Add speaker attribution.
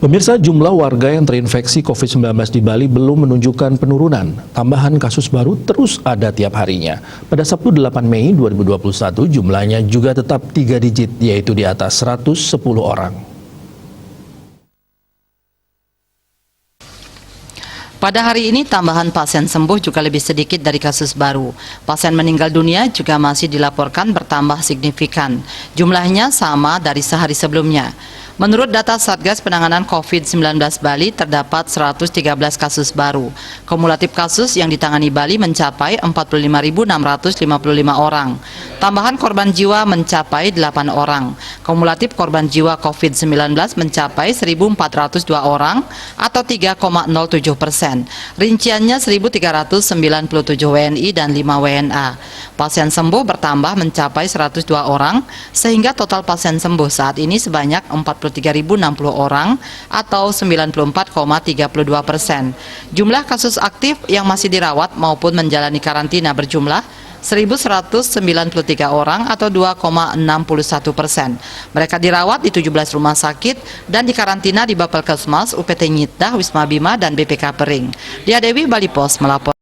Speaker 1: Pemirsa, jumlah warga yang terinfeksi COVID-19 di Bali belum menunjukkan penurunan. Tambahan kasus baru terus ada tiap harinya. Pada Sabtu 8 Mei 2021 jumlahnya juga tetap 3 digit, yaitu di atas 110 orang.
Speaker 2: Pada hari ini tambahan pasien sembuh juga lebih sedikit dari kasus baru. Pasien meninggal dunia juga masih dilaporkan bertambah signifikan. Jumlahnya sama dari sehari sebelumnya. Menurut data Satgas Penanganan COVID-19 Bali, terdapat 113 kasus baru. Kumulatif kasus yang ditangani Bali mencapai 45.655 orang. Tambahan korban jiwa mencapai 8 orang. Kumulatif korban jiwa COVID-19 mencapai 1.402 orang atau 3,07%. Rinciannya 1.397 WNI dan 5 WNA. Pasien sembuh bertambah mencapai 102 orang, sehingga total pasien sembuh saat ini sebanyak 43.060 orang atau 94,32%. Jumlah kasus aktif yang masih dirawat maupun menjalani karantina berjumlah 1.193 orang atau 2,61%. Mereka dirawat di 17 rumah sakit dan dikarantina di Bapelkesmas, UPT Nyitdah, Wisma Bima, dan BPK Pering. Dia Dewi, Bali Pos melapor.